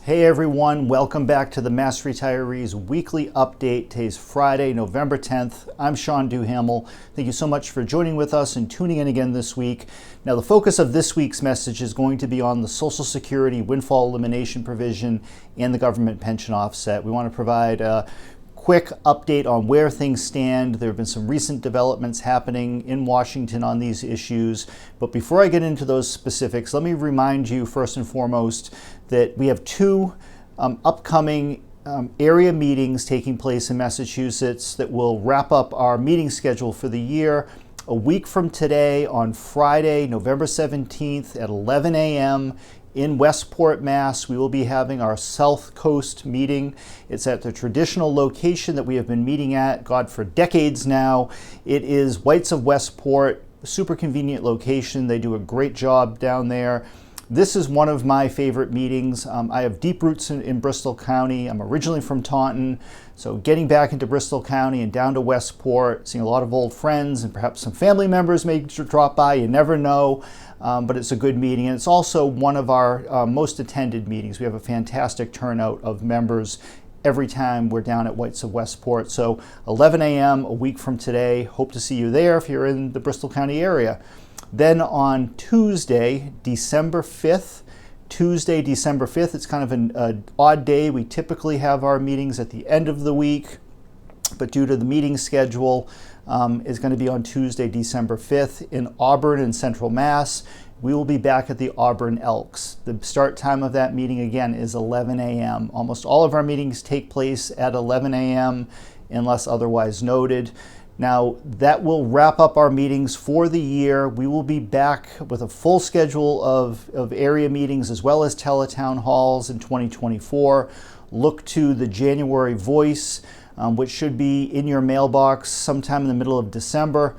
Hey everyone, welcome back to the Mass Retirees Weekly Update. Today's Friday, November 10th. I'm Sean Duhamel. Thank you so much for joining with us and tuning in again this week. Now, the focus of this week's message is going to be on the Social Security windfall elimination provision and the government pension offset. We want to provide a quick update on where things stand. There have been some recent developments happening in Washington on these issues. But before I get into those specifics, let me remind you first and foremost that we have two upcoming area meetings taking place in Massachusetts that will wrap up our meeting schedule for the year. A week from today, on Friday, November 17th at 11 a.m. in Westport, Mass, we will be having our South Coast meeting. It's at the traditional location that we have been meeting at, God, for decades now. It is Whites of Westport, super convenient location. They do a great job down there. This is one of my favorite meetings. I have deep roots in Bristol County. I'm originally from Taunton, so getting back into Bristol County and down to Westport, seeing a lot of old friends and perhaps some family members may drop by, you never know, but it's a good meeting. And it's also one of our most attended meetings. We have a fantastic turnout of members every time we're down at Whites of Westport. So 11 a.m. a week from today. Hope to see you there if you're in the Bristol County area. Then on Tuesday, December 5th, it's kind of an odd day. We typically have our meetings at the end of the week, but due to the meeting schedule, is going to be on Tuesday, December 5th in Auburn in Central Mass. We will be back at the Auburn Elks. The start time of that meeting, again, is 11 a.m. Almost all of our meetings take place at 11 a.m. unless otherwise noted. Now, that will wrap up our meetings for the year. We will be back with a full schedule of area meetings as well as teletown halls in 2024. Look to the January Voice, which should be in your mailbox sometime in the middle of December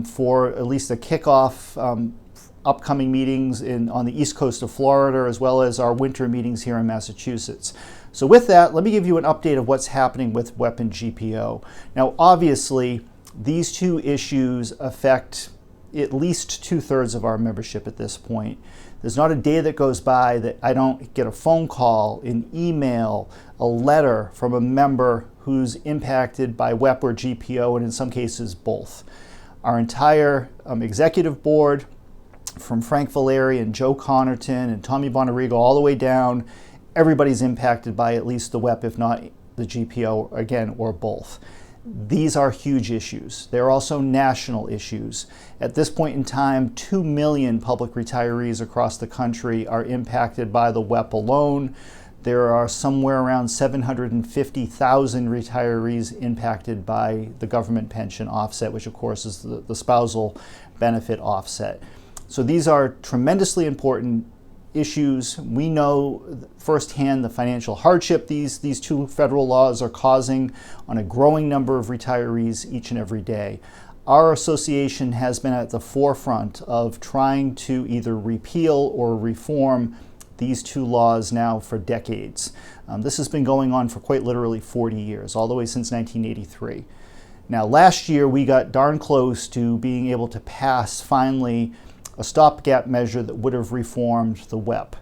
for at least a kickoff upcoming meetings on the east coast of Florida, as well as our winter meetings here in Massachusetts. So with that, let me give you an update of what's happening with WEP and GPO. Now, obviously, these two issues affect at least 2/3 of our membership at this point. There's not a day that goes by that I don't get a phone call, an email, a letter from a member who's impacted by WEP or GPO, and in some cases, both. Our entire executive board, from Frank Valeri and Joe Connerton and Tommy Bonarigo all the way down, everybody's impacted by at least the WEP, if not the GPO, again, or both. These are huge issues. They're also national issues. At this point in time, 2 million public retirees across the country are impacted by the WEP alone. There are somewhere around 750,000 retirees impacted by the government pension offset, which of course is the spousal benefit offset. So these are tremendously important issues. We know firsthand the financial hardship these two federal laws are causing on a growing number of retirees each and every day. Our association has been at the forefront of trying to either repeal or reform these two laws now for decades. This has been going on for quite literally 40 years, all the way since 1983. Now, last year we got darn close to being able to pass finally a stopgap measure that would have reformed the WEP.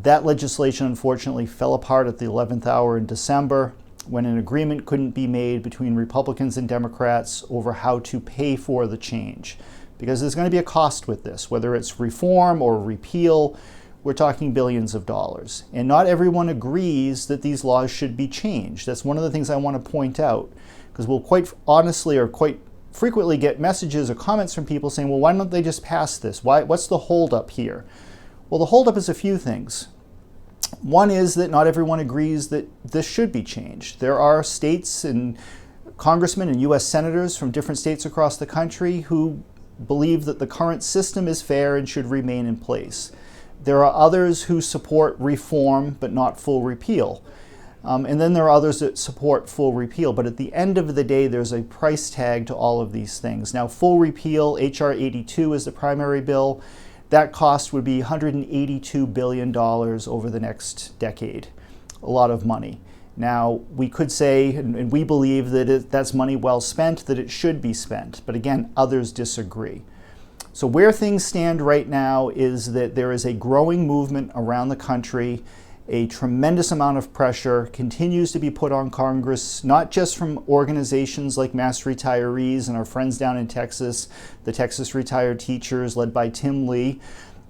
That legislation unfortunately fell apart at the 11th hour in December when an agreement couldn't be made between Republicans and Democrats over how to pay for the change. Because there's going to be a cost with this, whether it's reform or repeal, we're talking billions of dollars. And not everyone agrees that these laws should be changed. That's one of the things I want to point out, because we'll quite honestly or quite frequently get messages or comments from people saying, well, why don't they just pass this? What's the holdup here? Well, the holdup is a few things. One is that not everyone agrees that this should be changed. There are states and congressmen and U.S. senators from different states across the country who believe that the current system is fair and should remain in place. There are others who support reform but not full repeal. And then there are others that support full repeal. But at the end of the day, there's a price tag to all of these things. Now, full repeal, H.R. 82 is the primary bill. That cost would be $182 billion over the next decade. A lot of money. Now, we could say, and we believe that that's money well spent, that it should be spent. But again, others disagree. So where things stand right now is that there is a growing movement around the country, A tremendous amount of pressure continues to be put on Congress, not just from organizations like Mass Retirees and our friends down in Texas, the Texas Retired Teachers led by Tim Lee,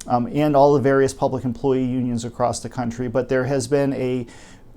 and all the various public employee unions across the country, but there has been a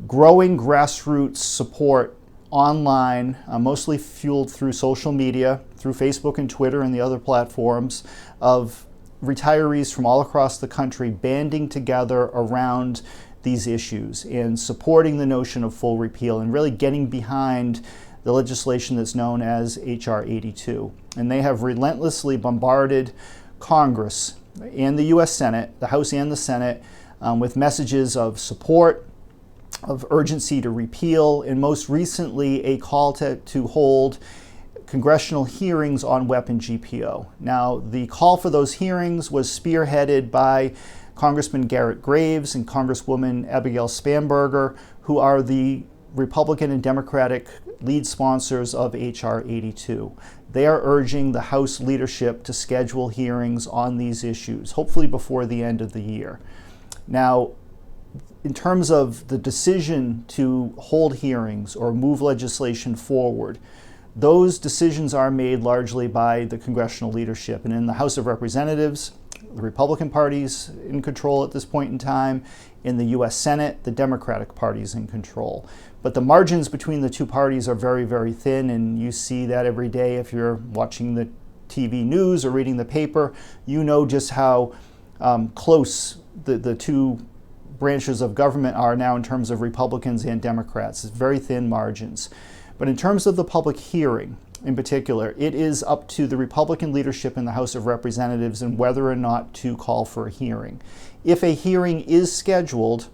growing grassroots support online, mostly fueled through social media, through Facebook and Twitter and the other platforms, of retirees from all across the country banding together around these issues and supporting the notion of full repeal and really getting behind the legislation that's known as H.R. 82. And they have relentlessly bombarded Congress and the U.S. Senate, the House and the Senate, with messages of support, of urgency to repeal, and most recently a call to hold congressional hearings on WEP and GPO. Now, the call for those hearings was spearheaded by Congressman Garrett Graves and Congresswoman Abigail Spanberger, who are the Republican and Democratic lead sponsors of H.R. 82. They are urging the House leadership to schedule hearings on these issues, hopefully before the end of the year. Now, in terms of the decision to hold hearings or move legislation forward, those decisions are made largely by the congressional leadership. And in the House of Representatives, the Republican Party's in control at this point in time. In the U.S. Senate, the Democratic Party's in control. But the margins between the two parties are very, very thin, and you see that every day if you're watching the TV news or reading the paper. You know just how close the two branches of government are now in terms of Republicans and Democrats. It's very thin margins. But in terms of the public hearing, in particular, it is up to the Republican leadership in the House of Representatives and whether or not to call for a hearing. If a hearing is scheduled,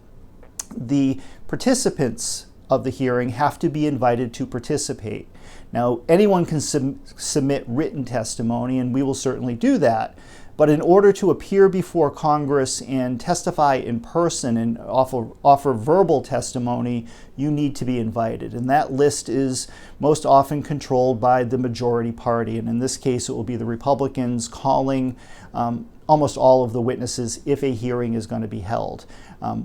the participants of the hearing have to be invited to participate. Now, anyone can submit written testimony, and we will certainly do that. But in order to appear before Congress and testify in person and offer verbal testimony, you need to be invited. And that list is most often controlled by the majority party. And in this case, it will be the Republicans calling almost all of the witnesses if a hearing is going to be held.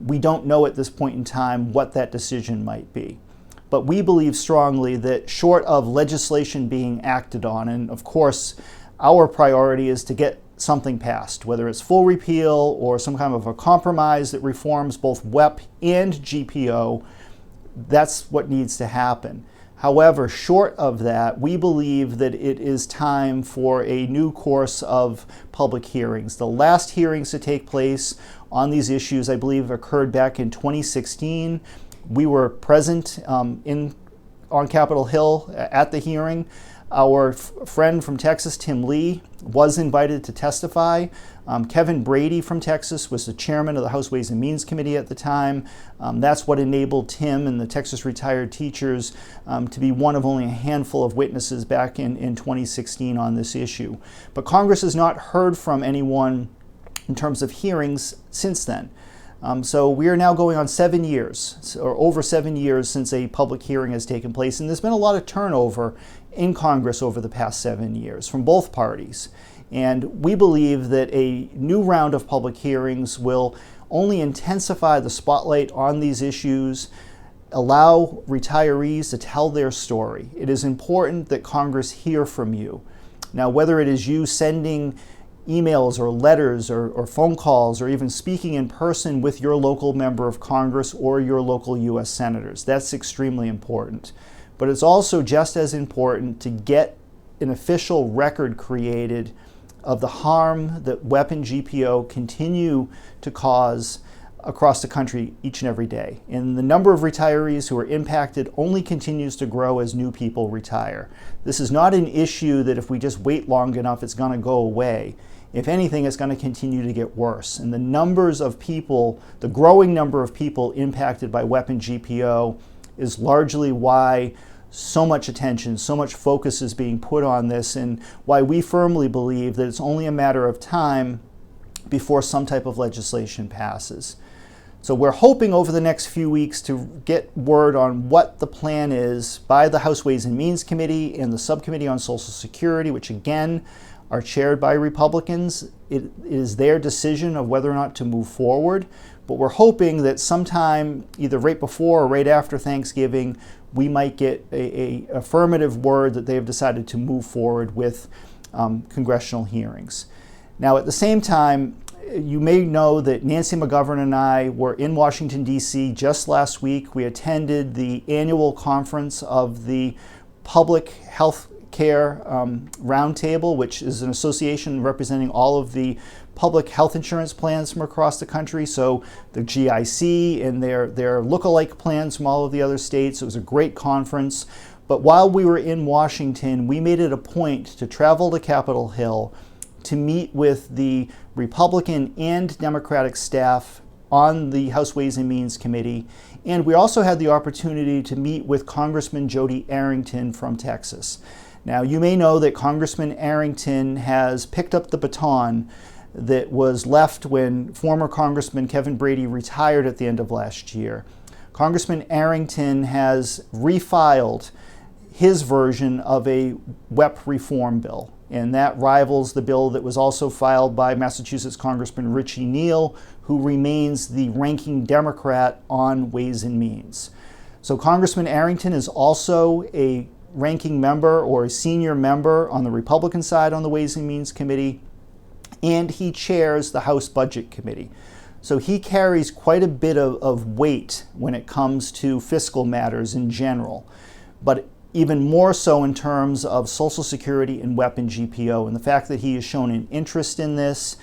We don't know at this point in time what that decision might be. But we believe strongly that short of legislation being acted on, and of course, our priority is to get something passed, whether it's full repeal or some kind of a compromise that reforms both WEP and GPO, that's what needs to happen. However, short of that, we believe that it is time for a new course of public hearings. The last hearings to take place on these issues, I believe, occurred back in 2016. We were present on Capitol Hill at the hearing. Our friend from Texas, Tim Lee, was invited to testify. Kevin Brady from Texas was the chairman of the House Ways and Means Committee at the time. That's what enabled Tim and the Texas Retired Teachers to be one of only a handful of witnesses back in 2016 on this issue. But Congress has not heard from anyone in terms of hearings since then. So we are now going on 7 years, or over 7 years, since a public hearing has taken place. And there's been a lot of turnover in Congress over the past 7 years from both parties. And we believe that a new round of public hearings will only intensify the spotlight on these issues, allow retirees to tell their story. It is important that Congress hear from you. Now, whether it is you sending emails or letters or phone calls or even speaking in person with your local member of Congress or your local U.S. senators, that's extremely important. But it's also just as important to get an official record created of the harm that WEP and GPO continue to cause across the country each and every day. And the number of retirees who are impacted only continues to grow as new people retire. This is not an issue that if we just wait long enough, it's going to go away. If anything, it's going to continue to get worse. And the numbers of people, the growing number of people impacted by WEP and GPO is largely why so much attention, so much focus is being put on this, and why we firmly believe that it's only a matter of time before some type of legislation passes. So we're hoping over the next few weeks to get word on what the plan is by the House Ways and Means Committee and the Subcommittee on Social Security, which again are chaired by Republicans. It is their decision of whether or not to move forward, but we're hoping that sometime either right before or right after Thanksgiving, we might get a affirmative word that they have decided to move forward with congressional hearings. Now, at the same time, you may know that Nancy McGovern and I were in Washington, D.C. just last week. We attended the annual conference of the Public Health Care Roundtable, which is an association representing all of the public health insurance plans from across the country. So the GIC and their look-alike plans from all of the other states. It was a great conference. But while we were in Washington, we made it a point to travel to Capitol Hill to meet with the Republican and Democratic staff on the House Ways and Means Committee. And we also had the opportunity to meet with Congressman Arrington from Texas. Now, you may know that Congressman Arrington has picked up the baton that was left when former Congressman Kevin Brady retired at the end of last year. Congressman Arrington has refiled his version of a WEP reform bill, and that rivals the bill that was also filed by Massachusetts Congressman Richie Neal, who remains the ranking Democrat on Ways and Means. So Congressman Arrington is also a ranking member or a senior member on the Republican side on the Ways and Means Committee, and he chairs the House Budget Committee. So he carries quite a bit of weight when it comes to fiscal matters in general, but even more so in terms of Social Security and WEP and GPO. And the fact that he has shown an interest in this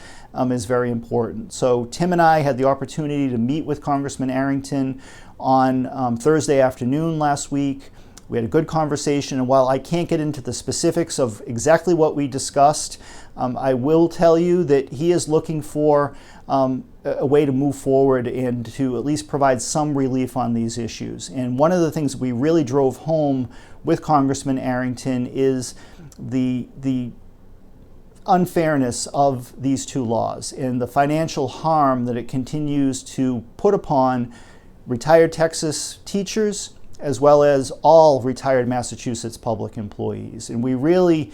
is very important. So Tim and I had the opportunity to meet with Congressman Arrington on Thursday afternoon last week. We had a good conversation, and while I can't get into the specifics of exactly what we discussed, I will tell you that he is looking for a way to move forward and to at least provide some relief on these issues. And one of the things we really drove home with Congressman Arrington is the unfairness of these two laws and the financial harm that it continues to put upon retired Texas teachers as well as all retired Massachusetts public employees. And we really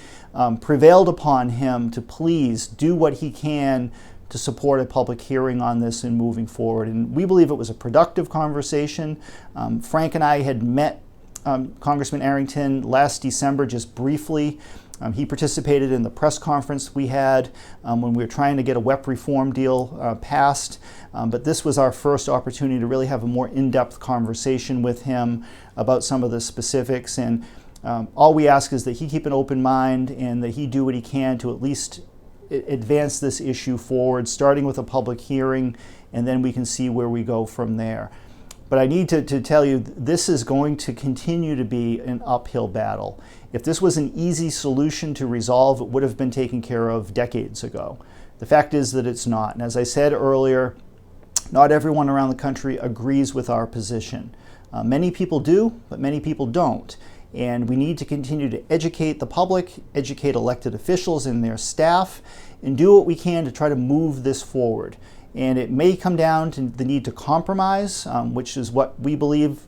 prevailed upon him to please do what he can to support a public hearing on this and moving forward. And we believe it was a productive conversation. Frank and I had met Congressman Arrington last December just briefly. He participated in the press conference we had when we were trying to get a WEP reform deal passed. But this was our first opportunity to really have a more in-depth conversation with him about some of the specifics. And all we ask is that he keep an open mind and that he do what he can to at least advance this issue forward, starting with a public hearing, and then we can see where we go from there. But I need to tell you, this is going to continue to be an uphill battle. If this was an easy solution to resolve, it would have been taken care of decades ago. The fact is that it's not. And as I said earlier, not everyone around the country agrees with our position. Many people do, but many people don't. And we need to continue to educate the public, educate elected officials and their staff, and do what we can to try to move this forward. And it may come down to the need to compromise, which is what we believe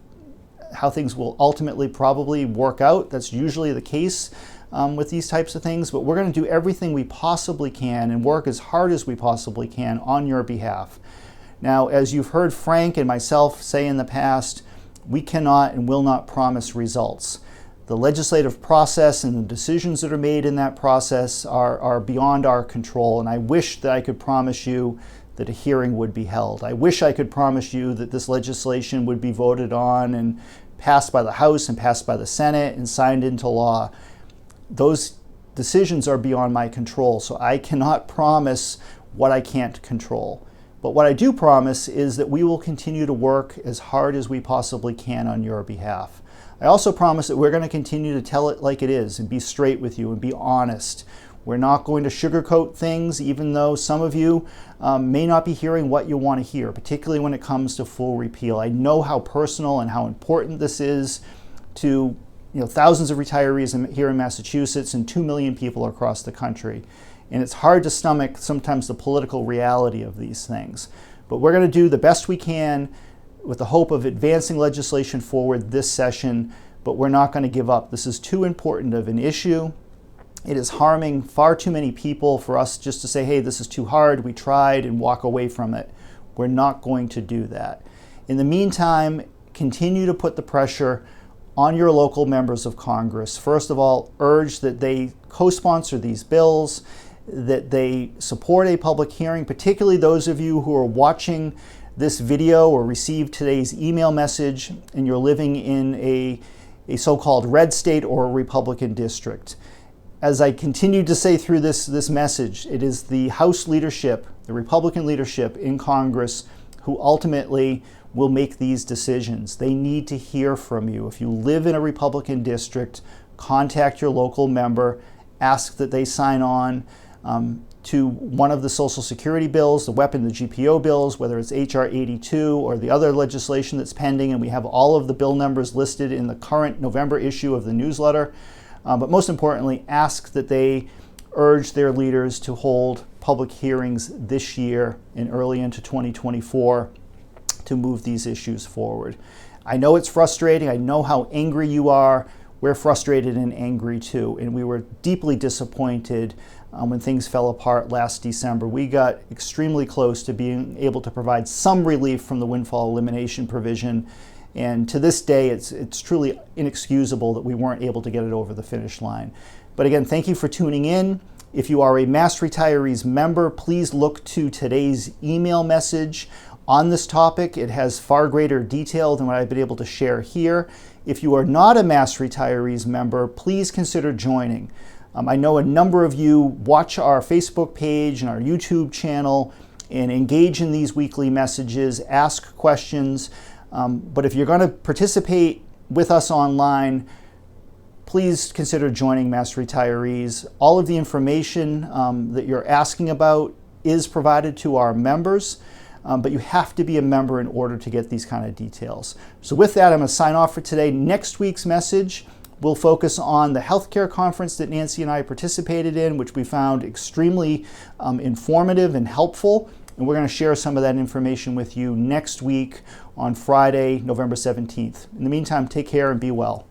how things will ultimately probably work out. That's usually the case with these types of things, but we're going to do everything we possibly can and work as hard as we possibly can on your behalf. Now, as you've heard Frank and myself say in the past, we cannot and will not promise results. The legislative process and the decisions that are made in that process are beyond our control, and I wish that I could promise you that a hearing would be held. I wish I could promise you that this legislation would be voted on and passed by the House and passed by the Senate and signed into law. Those decisions are beyond my control, so I cannot promise what I can't control. But what I do promise is that we will continue to work as hard as we possibly can on your behalf. I also promise that we're going to continue to tell it like it is and be straight with you and be honest. We're not going to sugarcoat things, even though some of you may not be hearing what you want to hear, particularly when it comes to full repeal. I know how personal and how important this is to thousands of retirees here in Massachusetts and 2 million people across the country. And it's hard to stomach sometimes the political reality of these things. But we're going to do the best we can with the hope of advancing legislation forward this session, but we're not going to give up. This is too important of an issue, It is harming far too many people for us just to say, hey, this is too hard, we tried, and walk away from it. We're not going to do that. In the meantime, continue to put the pressure on your local members of Congress. First of all, urge that they co-sponsor these bills, that they support a public hearing, particularly those of you who are watching this video or received today's email message and you're living in a so-called red state or a Republican district. As I continue to say through this message, it is the House leadership, the Republican leadership in Congress, who ultimately will make these decisions. They need to hear from you. If you live in a Republican district, contact your local member, ask that they sign on to one of the Social Security bills, the WEP and the GPO bills, whether it's HR 82 or the other legislation that's pending, and we have all of the bill numbers listed in the current November issue of the newsletter. But most importantly, ask that they urge their leaders to hold public hearings this year and early into 2024 to move these issues forward. I know it's frustrating. I know how angry you are. We're frustrated and angry too, and we were deeply disappointed when things fell apart last December. We got extremely close to being able to provide some relief from the windfall elimination provision, and to this day, it's truly inexcusable that we weren't able to get it over the finish line. But again, thank you for tuning in. If you are a Mass Retirees member, please look to today's email message on this topic. It has far greater detail than what I've been able to share here. If you are not a Mass Retirees member, please consider joining. I know a number of you watch our Facebook page and our YouTube channel and engage in these weekly messages, ask questions. But if you're going to participate with us online, please consider joining Mass Retirees. All of the information that you're asking about is provided to our members, but you have to be a member in order to get these kind of details. So with that, I'm going to sign off for today. Next week's message will focus on the healthcare conference that Nancy and I participated in, which we found extremely informative and helpful. And we're going to share some of that information with you next week on Friday, November 17th. In the meantime, take care and be well.